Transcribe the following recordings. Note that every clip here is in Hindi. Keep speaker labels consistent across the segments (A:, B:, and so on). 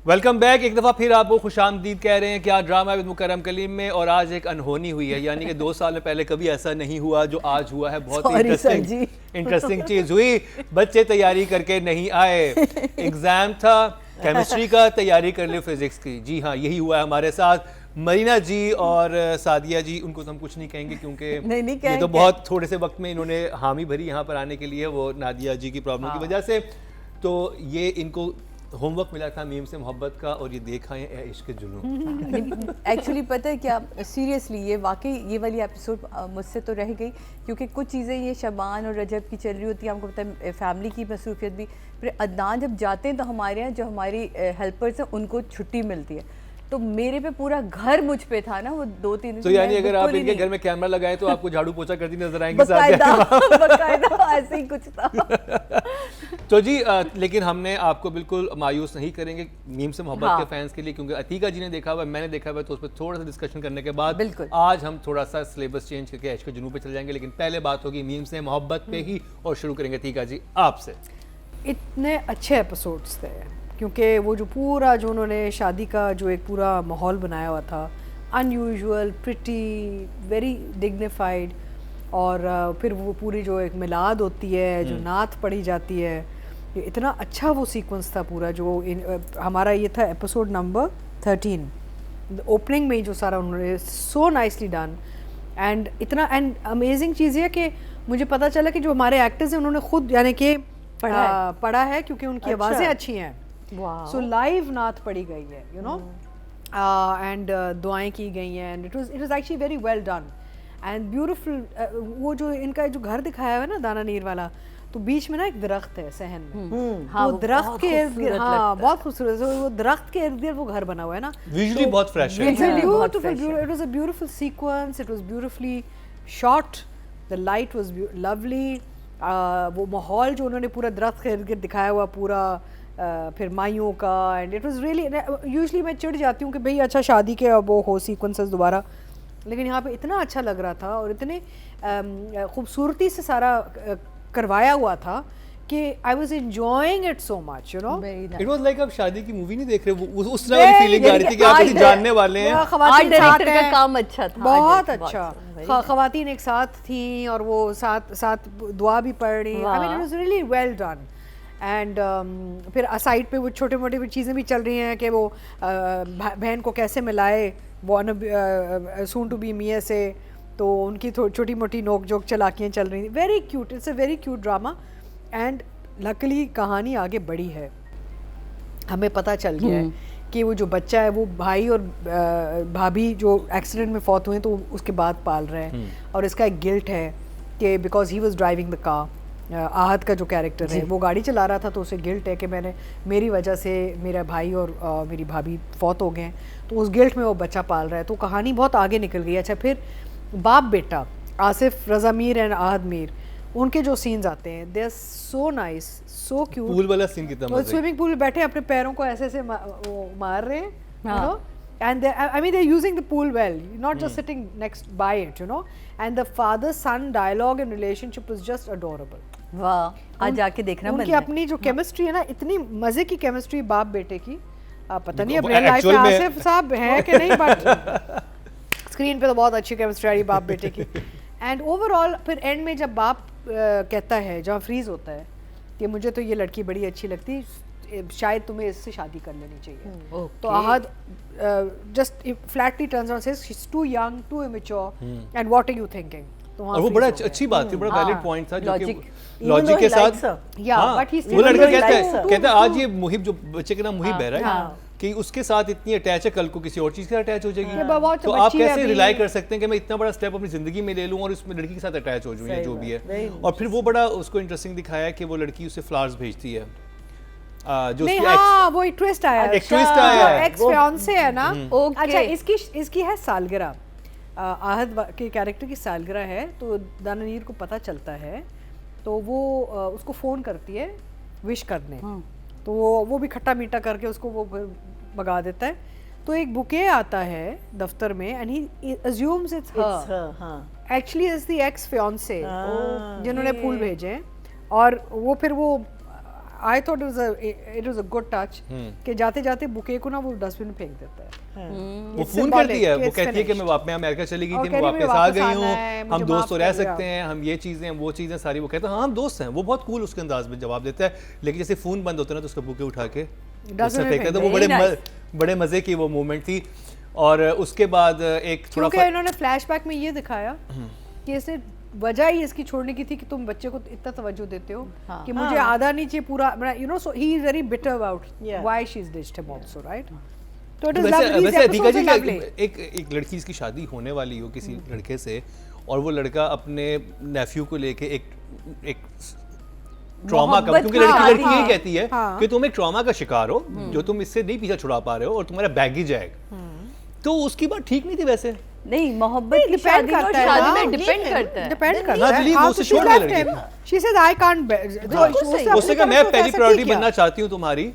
A: Welcome back. एक दफ़ा फिर आपको खुशामदीद कह रहे हैं क्या ड्रामा विद मुकर्रम कलीम में। और आज एक अनहोनी हुई है, यानी कि 2 साल पहले कभी ऐसा नहीं हुआ जो आज हुआ है। बहुत ही इंटरेस्टिंग चीज़ हुई। बच्चे तैयारी करके नहीं आए, एग्ज़ाम था केमिस्ट्री का, तैयारी कर ली फिज़िक्स की। जी हाँ, यही हुआ है हमारे साथ। मरीना जी और सादिया जी, उनको तो हम कुछ नहीं कहेंगे क्योंकि ये तो बहुत थोड़े से वक्त में इन्होंने हामी भरी यहाँ पर आने के लिए, वो नादिया जी की प्रॉब्लम की वजह से। तो ये इनको होमवर्क मिला था मीम से मोहब्बत का, और ये देखा है इश्क जुनून।
B: एक्चुअली पता है क्या, सीरियसली ये वाकई ये वाली एपिसोड मुझसे तो रह गई, क्योंकि कुछ चीज़ें ये शबान और रजब की चल रही होती है, हमको पता है फैमिली की मसरूफियत भी। फिर अदनान जब जाते हैं तो हमारे यहाँ जो हमारी हेल्पर्स हैं उनको छुट्टी मिलती है, तो मेरे पे पूरा घर मुझ पे था ना वो 2-3 दिन।
A: तो यानी अगर आप इनके घर में कैमरा लगाए तो आपको झाड़ू पोछा करती नजर आएंगी
B: बकायदा ऐसे ही कुछ था।
A: तो जी लेकिन हमने आपको बिल्कुल मायूस नहीं करेंगे मीम से मोहब्बत के फैंस के लिए, क्योंकि अतीका जी ने देखा हुआ, मैंने देखा हुआ, तो उस पर थोड़ा सा डिस्कशन करने के बाद आज हम थोड़ा सा सिलेबस चेंज करके इश्क जुनून पे चले जाएंगे। लेकिन पहले बात होगी मीम से मोहब्बत पे ही, और शुरू करेंगे अतीका जी आपसे।
C: इतने अच्छे एपिसोड्स थे, क्योंकि वो जो पूरा जो उन्होंने शादी का जो एक पूरा माहौल बनाया हुआ था, अनयूजुअल, प्रिटी, वेरी डिग्निफाइड, और फिर वो पूरी जो एक मिलाद होती है, जो नात पढ़ी जाती है, ये इतना अच्छा वो सीक्वेंस था पूरा। जो हमारा ये था एपिसोड नंबर 13, ओपनिंग में ही जो सारा उन्होंने सो नाइसली डन। एंड इतना एंड अमेजिंग चीज़ है कि मुझे पता चला कि जो हमारे एक्टर्स हैं उन्होंने खुद यानी कि पढ़ा है, क्योंकि उनकी आवाज़ें अच्छी हैं। सो लाइव नात पढ़ी गई है, यू नो, एंड दुआएं की गई हैं, and it was actually very well done and beautiful. वो जो इनका जो घर दिखाया है ना दाना नीर वाला, तो बीच में ना एक दरख्त है सहन में, हाँ, वो दरख्त के इर्द गिर्द, हाँ बहुत खूबसूरत है वो दरख्त के इर्द गिर्द वो घर बना हुआ है ना,
A: विजुअली बहुत फ्रेश है,
C: it was a beautiful sequence, it was beautifully shot, the light was lovely, वो माहौल जो उन्होंने पूरा दरख्त के इर्द गिर्द दिखाया हुआ पूरा, फिर माइयों का, and it was really. Usually मैं चिढ़ जाती हूँ कि भाई अच्छा शादी के अब वो हो सीक्वेंसेस दोबारा, लेकिन यहाँ पे इतना अच्छा लग रहा था और इतने खूबसूरती से सारा करवाया हुआ था कि I was enjoying it so much, you know.
A: It was like आप शादी की मूवी नहीं देख रहे, उस तरह की फीलिंग आ रही थी कि आप किसी जानने वाले हैं।
B: आर्ट डायरेक्टर का काम अच्छा था,
C: बहुत अच्छा। खवातीन एक साथ थी और वो साथ दुआ भी पढ़ रही, I mean it was really well done. And फिर साइड पे वो छोटे मोटे चीज़ें भी चल रही हैं कि वो बहन को कैसे मिलाए सून टू बी मियां से, तो उनकी छोटी मोटी नोक जोक चलाकियाँ चल रही थी। Very cute, it's a very cute drama, and luckily कहानी आगे बढ़ी है। हमें पता चल गया है कि वो जो बच्चा है वो भाई और भाभी जो एक्सीडेंट में फौत हुए तो उसके बाद पाल रहे हैं, और इसका एक गिल्ट है कि because he was driving the car, Ahad का जो कैरेक्टर है वो गाड़ी चला रहा था, तो उसे गिल्ट है कि मेरी वजह से मेरा भाई और मेरी भाभी फौत हो गए हैं, तो उस गिल्ट में वो बच्चा पाल रहा है। तो कहानी बहुत आगे निकल गई। अच्छा, फिर बाप बेटा आसिफ रज़ा मीर एंड आहद मीर, उनके जो सीन्स आते हैं they are so nice, so cute.
A: Pool वाला सीन कितना मजा है,
C: स्विमिंग पूल में बैठे अपने पैरों को ऐसे मार रहे हैं, you know, and I mean they're using the pool well, not just sitting next by it, you know, and the father son dialogue and relationship was just adorable.
B: वाह, आज जाके देखना
C: उनकी अपनी जो केमिस्ट्री है ना, इतनी मजे की केमिस्ट्री बाप बेटे की, पता नहीं अब रियल लाइफ में आसिफ साहब है कि नहीं, बट स्क्रीन पे तो बहुत अच्छी केमिस्ट्री आ रही बाप बेटे की। एंड ओवरऑल फिर एंड में जब बाप कहता है, जहाँ फ्रीज होता है कि मुझे तो ये लड़की बड़ी अच्छी लगती, शायद तुम्हें इससे शादी कर लेनी चाहिए, तो Ahad just flatly turns around says she is too young, too immature, and what are you thinking. तो
A: और वो बड़ा अच्छी बात थी, बड़ा वैलिड पॉइंट था, जो कि लॉजिक के साथ,
C: बट ही
A: वो लड़का कहता है आज ये मुहिब, जो बच्चे का नाम मुहिब है राइट, कि उसके साथ इतनी अटैच है, कल को किसी और चीज के साथ अटैच हो जाएगी, तो आप कैसे रिलाई कर सकते हैं कि मैं इतना बड़ा स्टेप अपनी जिंदगी में ले लूं और उसमें लड़की के साथ अटैच हो जाऊं या जो भी है। और फिर वो बड़ा उसको इंटरेस्टिंग दिखाया कि वो लड़की उसे फ्लावर्स भेजती है, जो
C: नहीं, हाँ, वो एक ट्विस्ट आया,
A: एक ट्विस्ट आया है,
C: एक्स फियांसे है ना। अच्छा, इसकी है सालगिरह, आहद के कैरेक्टर की सालगिरह है, तो दानानीर को पता चलता है, तो वो उसको फ़ोन करती है विश करने, तो वो भी खट्टा मीठा करके उसको वो भगा देता है। तो एक बुके आता है दफ्तर में, and he assumes it's her, actually it's the ex fiancee जिन्होंने फूल भेजे हैं, और वो फिर वो I thought it was a good touch कि जाते जाते बुके को ना वो डस्टबिन में फेंक देता है।
A: वो फोन करती है, वो कहती है कि मैं अमेरिका चली गई थी, मैं वापस आ गई हूँ, हम दोस्त तो रह सकते हैं, हम ये चीज़ें वो चीज़ें सारी, वो कहता है हाँ हम दोस्त हैं। वो बहुत कूल उसके अंदाज में जवाब देता है, लेकिन जैसे फ़ोन बंद होता है ना तो उसका बुके उठा के उसने फेंक देता है। वो बड़े मज़े की वो मोमेंट थी। और उसके बाद एक थोड़ा
C: क्योंकि इन्होंने फ्लैशबैक में ये दिखाया कि इसने वजह ही इसकी छोड़ने की थी कि तुम बच्चे को इतना तवज्जो देते हो कि मुझे आधा नहीं चाहिए पूरा, you know, so he is very bitter about why she is ditched him also, right? तो इट इज लवली।
A: वैसे अधिका जी एक लड़की इसकी शादी होने वाली हो किसी लड़के से, और वो लड़का अपने नेफ्यू को लेके एक ट्रॉमा का, क्योंकि लड़की यही कहती है कि तुम एक ट्रॉमा का शिकार हो जो तुम इससे नहीं पीछा छुड़ा पा रहे हो और तुम्हारा बैगेज है, तो उसकी बात ठीक नहीं थी वैसे।
B: नहीं, मोहब्बत की शादी और शादी में डिपेंड करता है,
C: डिपेंड करता है।
A: वो उसे छोड़ दे लड़की।
C: शी सेड आई कांट,
A: उससे कहा मैं पहली प्रायोरिटी बनना चाहती हूँ तुम्हारी,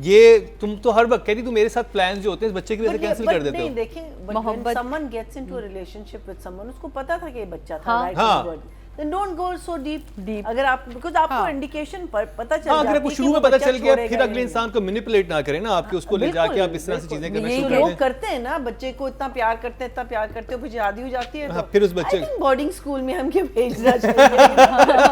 A: ये तुम तो हर वक्त कहती तू मेरे साथ प्लान्स जो होते हैं इस बच्चे की वजह से कैंसिल कर देते हो।
D: देखिए मोहब्बत, someone gets into a relationship with someone, उसको पता था कि ये बच्चा था, right? Then don't go so deep. अगर आप, because आपको इंडिकेशन पर पता चल जाती है,
A: अगर आपको शुरू में पता चल गया, फिर अगले इंसान को मैनिपुलेट ना करें ना, आपके उसको ले जाके आप इस तरह से चीजें करना शुरू कर दें।
D: लोग करते हैं ना, बच्चे को इतना प्यार करते हैं, फिर शादी हो जाती है,
A: फिर उस बच्चे
D: को बोर्डिंग स्कूल में हम क्या भेजना चाहिए,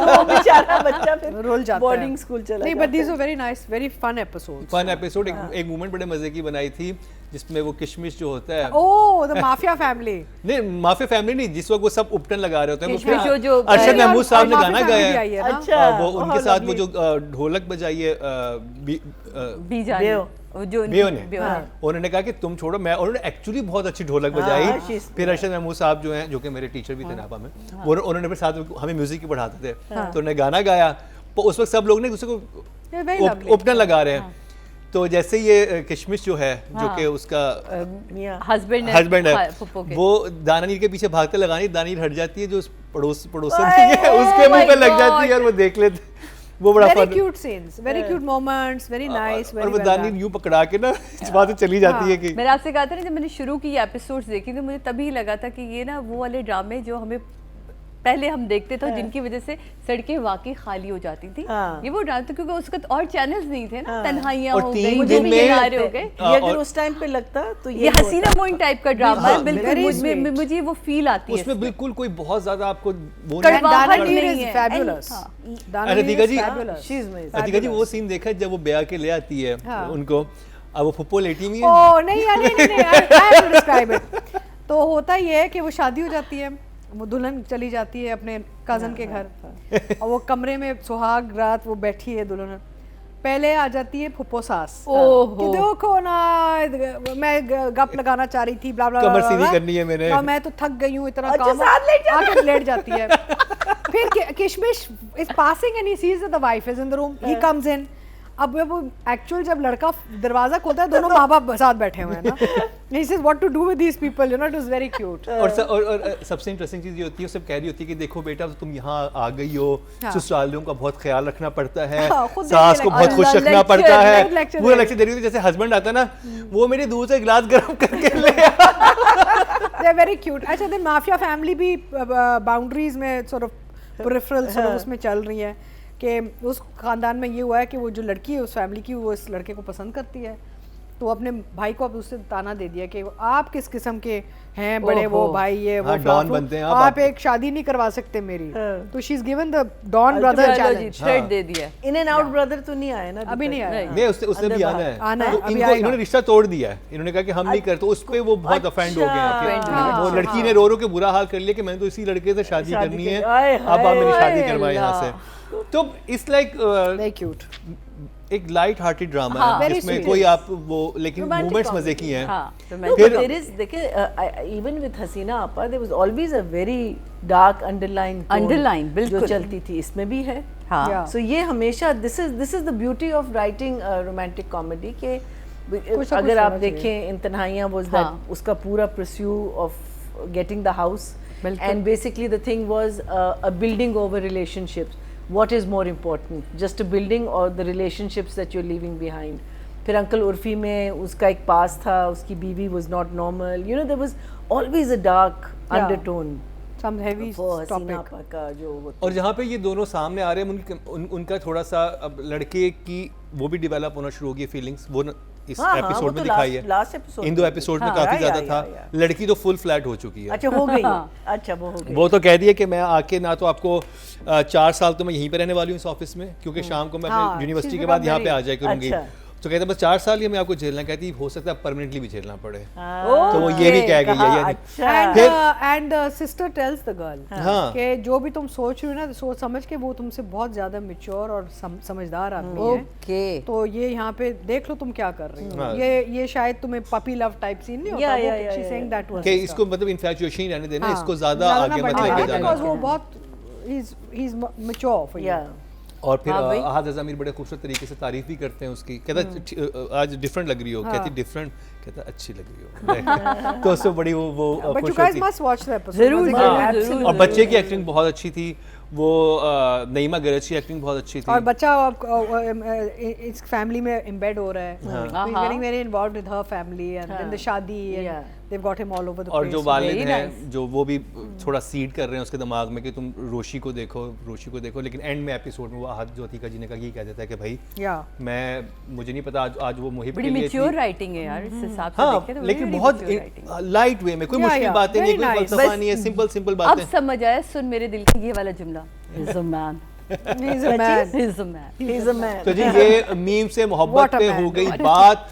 D: वो बेचारा बच्चा फिर
C: रोल जाता है,
D: बोर्डिंग स्कूल चला।
C: नहीं, but these are very nice, very fun episodes.
A: Fun episode. एक मूवमेंट बड़े मजे की बनाई थी जिसमें वो किशमिश जो होता है,
C: ओह द माफिया फैमिली,
A: नहीं माफिया फैमिली नहीं, जिस वक्त वो सब उपटन लगा रहे होते हैं,
B: किशमिश जो
A: अरशद महमूद साहब ने गाना गाया है,
D: अच्छा,
A: वो उनके साथ वो जो ढोलक बजाई है बेयो ने, उन्होंने कहा कि तुम छोड़ो, मैं, उन्होंने एक्चुअली बहुत अच्छी ढोलक बजाई। फिर अरशद महमूद साहब जो हैं, जो कि मेरे टीचर भी थे नापा में, वो उन्होंने फिर साथ हमें म्यूजिक की पढ़ाते थे, तो उन्होंने गाना गाया, तो उस वक्त सब लोग ने दूसरे को उपटन लगा रहे हैं। तो जैसे ये किशमिश जो है, जो कि उसका
B: हस्बैंड
A: है, वो दानानीर के पीछे भागते लगानी, दानानीर हट जाती है, जो पड़ोसन है उसके मुंह पे लग जाती है और वो देख लेते, वो बड़ा
C: very cute scenes, very cute moments, very nice, very
A: और वो दानानीर यूं पकड़ा के ना वहां से चली जाती है कि
B: मैंने आपसे कहा था ना, जब मैंने शुरू की एपिसोड्स देखी तो मुझे तभी लगा था कि ये ना वो वाले ड्रामे जो हमें पहले हम देखते थे, जिनकी वजह से सड़कें वाकई खाली हो जाती थी, ये वो ड्रामे थे, क्योंकि उस वक्त और चैनल्स नहीं थे ना, तन्हाइयां हो गई, मुझे भी किनारे हो गए।
D: ये अगर उस टाइम पे लगता तो
B: ये हसीना मोइन टाइप का ड्रामा है, बिल्कुल मुझे वो फील आती है
A: उसमें, बिल्कुल कोई बहुत ज्यादा आपको वो
C: नहीं है। फैबुलस
A: अधिका जी वो सीन देखा जब वो ब्याह के ले आती है उनको, अब वो फुप्पो लेटी हुई है,
C: ओह नहीं, I have to describe it। तो होता ये है कि वो शादी हो जाती है, वो दुल्हन चली जाती है अपने कजन के घर, और वो कमरे में सुहाग रात वो बैठी है दुल्हन, पहले आ जाती है फुप्पो सास कि देखो ना मैं गप लगाना चाह रही थी, ब्ला ब्ला
A: कमर सीधी करनी है मैंने,
C: मैं तो थक गई हूँ इतना काम, आके लेट जाती है। फिर किशमिश is passing and he sees that the wife is in the room, he comes in. अब वो एक्चुअल जब लड़का दरवाजा खोलता है, दोनों माँ बाप साथ बैठे हुए हैं ना, he says what to do with these people, you know, it was very cute।
A: और सबसे इंटरेस्टिंग चीज ये होती है, सब कह रही होती है कि देखो बेटा तुम यहाँ आ गई हो, ससुरालियों का बहुत ख्याल रखना पड़ता है, सास को बहुत खुश रखना पड़ता है, पूरा लेक्चर दे रही होती है। जैसे हस्बैंड आता है ना, वो मेरे दूध से गिलास गर्म करके ले
C: they are very cute। अच्छा, then माफिया फैमिली भी बाउंड्रीज में sort of peripheral sort of उसमें चल रही है कि उस खानदान में ये हुआ है कि वो जो लड़की है उस फैमिली की, वो इस लड़के को पसंद करती है, तो अपने भाई को अब उससे ताना दे दिया कि आप किस किस्म के हैं, बड़े वो भाई ये वो
A: डॉन बनते हैं,
C: आप एक शादी नहीं करवा सकते मेरी, तो she is given the Don brother challenge,
B: thread दे दिया।
D: इन एंड आउट ब्रदर तो नहीं आया ना,
C: अभी नहीं आया,
A: नहीं उसने भी आना है, इन्होंने रिश्ता तोड़ दिया है, इन्होंने कहा कि हम नहीं करते, उस पे वो बहुत ऑफेंड हो गए, वो लड़की ने रो रो के बुरा हाल कर लिया कि मैंने तो इसी लड़के से शादी करनी है, अब आप मेरी शादी करवाएं यहाँ से। तो इट्स लाइक
C: वेरी क्यूट,
A: एक लाइट हार्टेड ड्रामा है जिसमें कोई आप वो, लेकिन मोमेंट्स मजे की हैं।
D: फिर देयर इज, देखिए इवन विद हसीना आपा there was always a very dark underline
B: बिल्कुल
D: जो चलती थी, इसमें भी है। सो ये हमेशा this is the beauty of writing romantic comedy के, अगर आप देखें इन तन्हाइयां वाज दैट उसका पूरा pursue of getting the house, and basically the thing was a building over relationships. What is more important, just a building or the relationships that you're leaving behind? फिर अंकल उर्फी में उसका एक पास था, उसकी बीवी was not normal, you know, there was always a dark undertone.
C: some heavy
D: वो हसीना
C: topic.
D: आपा का जो होता
A: और जहाँ पे ये दोनों सामने आ रहे हैं उनका थोड़ा सा अब लड़के की वो भी डेवलप होना शुरू हो गई फीलिंग्स, वो इस
D: हाँ, वो
A: एपिसोड
D: तो
A: में दिखाई है,
D: लास्ट एपिसोड
A: इन 2 एपिसोड में
D: हाँ,
A: काफी
D: या,
A: ज्यादा
D: या,
A: था।
D: या।
A: लड़की तो फुल फ्लैट हो चुकी है।
D: अच्छा हो गई है। अच्छा वो हो गई।
A: वो तो कह दिया कि मैं आके ना तो आपको 4 साल तो मैं यहीं पे रहने वाली हूँ इस ऑफिस में, क्योंकि शाम को मैं
C: हाँ,
A: अपने यूनिवर्सिटी
C: she's
A: के बाद
C: become
A: यहाँ पे
C: very-
A: आ जाया करूंगी।
D: अच्छा।
A: तो कहते बस 4 साल ही हमें आपको झेलना, कहती हो सकता है परमानेंटली भी झेलना पड़े।
D: हाँ,
A: तो वो ये भी कह गई है
D: कहा,
A: यानी।
D: अच्छा
C: And sister tells the girl
A: हाँ।
C: कि जो भी तुम सोच रही हो ना, सोच समझ के, वो तुमसे बहुत ज्यादा मैच्योर और समझदार आदमी है।
B: ओके
C: तो ये यहाँ पे देख लो तुम क्या कर रही हो।
A: हाँ।
C: ये शायद तुम्हें पपी लव टाइप सीन नहीं होता,
D: या,
C: वो she's saying that was
A: कि
C: sister.
A: इसको मतलब इन्फैचुएशन ही रहने देना,
C: हाँ,
A: इसको ज्यादा आगे मत
C: बढ़ने
A: लेके
C: देना,
A: जाना।
C: because वो बहुत he's mature for you.
D: या
A: और फिर
B: हाँ भाई।
A: अहाद रज़ा मीर बड़े खूबसूरत तरीके से तारीफ भी करते हैं उसकी, कहता आज डिफरेंट लग रही हो, कहती डिफरेंट, कहता अच्छी लग रही हो। तो उससे बड़ी वो
C: But you
A: खुश
C: guys
A: होती।
C: must watch the episode.
B: जरूर,
C: मजे
A: हाँ,
C: करेंगे।
B: जरूर।
A: और बच्चे की एक्टिंग बहुत अच्छी थी, वो नईमा गरज की एक्टिंग बहुत अच्छी थी।
C: और बच्चा इस फैमिली में एम्बेड हो रहा है, so he's getting very involved with her family and then the शादी
D: Yeah.
C: and they've got him all over the
A: और
C: place.
A: जो वालिद
B: Very
A: हैं
B: nice.
A: जो वो भी थोड़ा सीड कर रहे हैं उसके दिमाग में कि तुम रोशी को देखो, लेकिन एंड में एपिसोड में वो अहाद ज्योतिका जी ने कहा, ये कह देता है कि भाई
C: Yeah.
A: मुझे नहीं पता आज वो मुहिब
B: बड़ी
A: के लिए
B: मेच्योर
A: थी।
B: राइटिंग है यार, इस हिसाब से
A: हाँ,
B: देखें तो
A: लेकिन
B: बड़ी
A: बहुत
B: mature writing।
A: लाइट वे में, कोई
C: Yeah,
A: मुश्किल
C: yeah,
A: बातें नहीं,
C: very
A: कोई
C: nice.
A: फलसफा नहीं है, सिंपल
B: अब
A: बातें।
B: समझ आया, सुन मेरे दिल की ये वाला जुमला, is a man,
C: He's a man.
B: Is a man.
D: he's a man
A: तो जी ये मीम से मोहब्बत
C: What a
A: पे
C: man.
A: हो गई बात।